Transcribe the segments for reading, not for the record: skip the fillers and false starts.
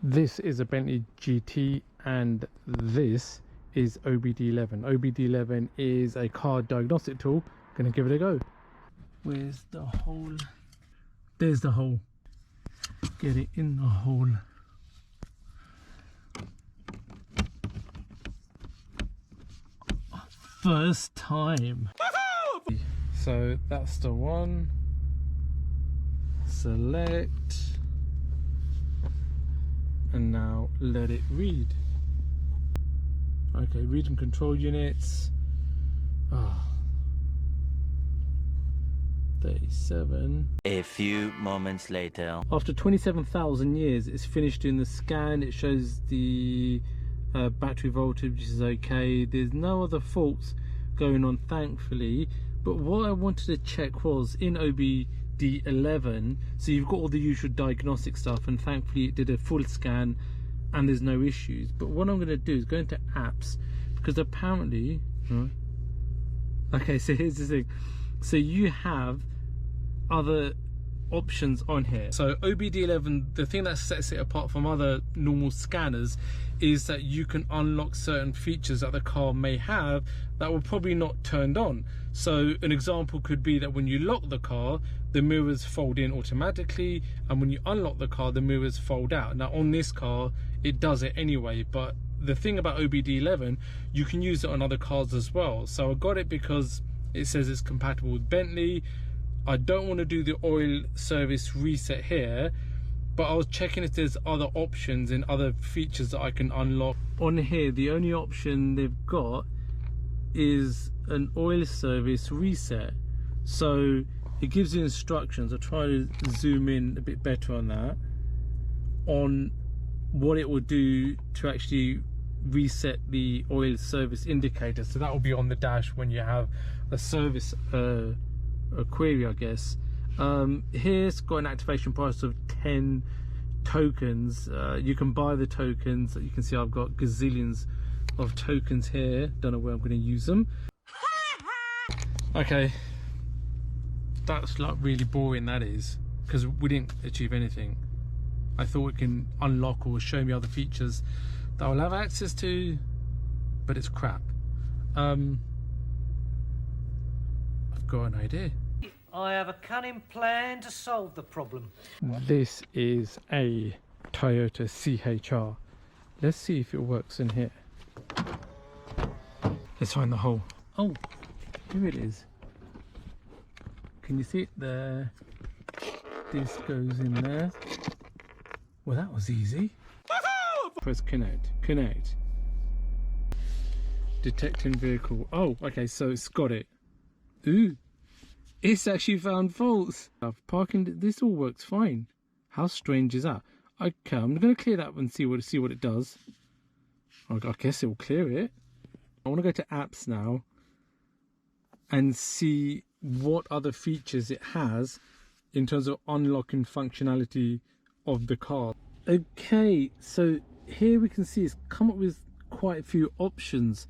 This is a Bentley GT and this is OBDEleven. OBDEleven is a car diagnostic tool. Gonna give it a go. Where's the hole? There's the hole. Get it in the hole. First time. So that's the one. Select. And now let it read. Okay, read and control units. 37. A few moments later. After 27,000 years, it's finished doing the scan. It shows the battery voltage, which is okay. There's no other faults going on, thankfully. But what I wanted to check was in OBDEleven, so you've got all the usual diagnostic stuff, and thankfully it did a full scan and there's no issues. But what I'm going to do is go into apps, because apparently okay, so here's the thing. So you have other options on here. So OBDEleven, the thing that sets it apart from other normal scanners is that you can unlock certain features that the car may have that were probably not turned on. So an example could be that when you lock the car, the mirrors fold in automatically, and when you unlock the car, the mirrors fold out. Now on this car it does it anyway, but the thing about OBDEleven, you can use it on other cars as well. So I got it because it says it's compatible with Bentley. I don't want to do the oil service reset here, but I was checking if there's other options and other features that I can unlock. On here, the only option they've got is an oil service reset. So it gives you instructions. I'll try to zoom in a bit better on that, on what it will do to actually reset the oil service indicator. So that will be on the dash when you have a service a query, I guess. Here's got an activation price of 10 tokens. You can buy the tokens. You can see I've got gazillions of tokens here. Don't know where I'm going to use them. Okay, that's like really boring, that is, because we didn't achieve anything. I thought it can unlock or show me other features that I'll have access to, but it's crap. I've got an idea. I have a cunning plan to solve the problem. This is a Toyota CHR. Let's see if it works in here. Let's find the hole. Oh, here it is. Can you see it there? This goes in there. Well, that was easy. Press connect. Connect. Detecting vehicle. Oh, okay, so it's got it. Ooh. It's actually found faults. Parking, this all works fine. How strange is that? Okay, I'm going to clear that and see what it does. I guess it will clear it. I want to go to apps now and see what other features it has in terms of unlocking functionality of the car. Okay, so here we can see it's come up with quite a few options.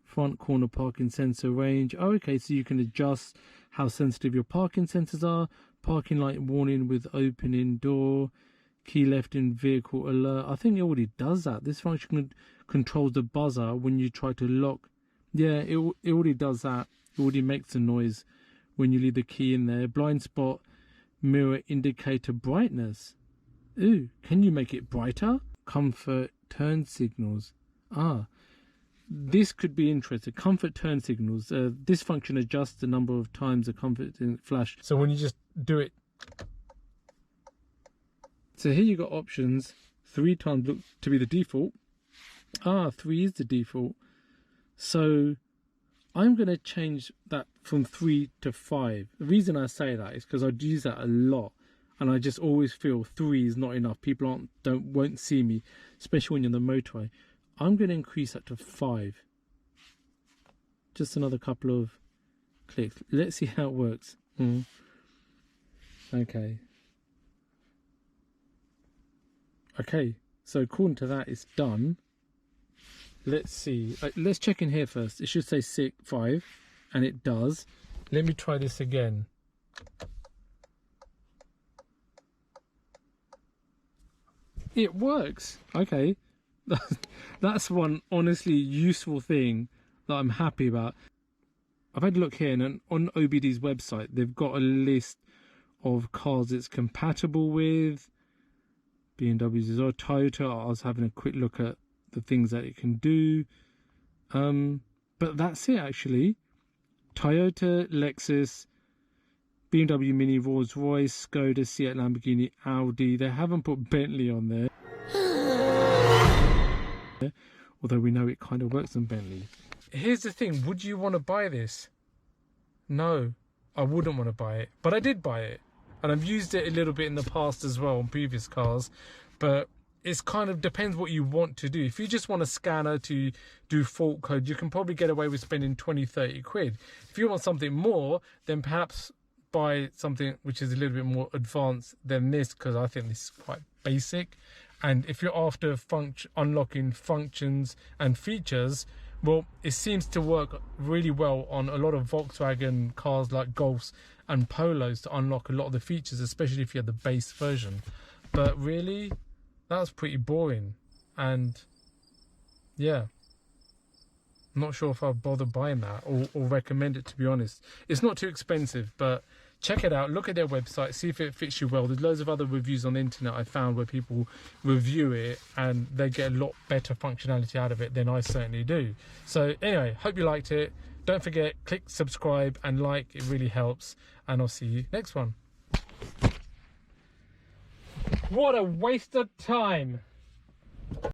Front corner parking sensor range. Oh, okay, so you can adjust how sensitive your parking sensors are. Parking light warning with opening door. Key left in vehicle alert. I think it already does that. This function controls the buzzer when you try to lock. Yeah, it already does that. It already makes a noise when you leave the key in there. Blind spot mirror indicator brightness. Ooh, can you make it brighter? Comfort turn signals. This could be interesting. Comfort turn signals. This function adjusts the number of times the comfort flash. So when you just do it. So here you got options. 3 times look to be the default. 3 is the default. So I'm going to change that from 3 to 5. The reason I say that is because I use that a lot. And I just always feel 3 is not enough. People won't see me, especially when you're on the motorway. I'm going to increase that to 5. Just another couple of clicks. Let's see how it works. Okay. Okay, so according to that, it's done. Let's see. Let's check in here first. It should say 5, and it does. Let me try this again. it works. Okay, that's one honestly useful thing that I'm happy about. I've had a look here, and on OBD's website they've got a list of cars it's compatible with. BMWs as well, Toyota. I was having a quick look at the things that it can do, but that's it actually. Toyota, Lexus, BMW Mini, Rolls Royce, Skoda, Seat, Lamborghini, Audi. They haven't put Bentley on there, although we know it kind of works on Bentley. Here's the thing, would you want to buy this? No, I wouldn't want to buy it, but I did buy it, and I've used it a little bit in the past as well on previous cars. But it's kind of depends what you want to do. If you just want a scanner to do fault code, you can probably get away with spending 20-30 quid. If you want something more, then perhaps buy something which is a little bit more advanced than this, because I think this is quite basic. And if you're after unlocking functions and features, well, it seems to work really well on a lot of Volkswagen cars like Golfs and Polos to unlock a lot of the features, especially if you have the base version. But really, that was pretty boring, and yeah, I'm not sure if I'll bother buying that or recommend it, to be honest. It's not too expensive, but check it out, look at their website, see if it fits you well. There's loads of other reviews on the internet I found where people review it and they get a lot better functionality out of it than I certainly do. So anyway, hope you liked it. Don't forget, click subscribe and like, it really helps, and I'll see you next one. What a waste of time.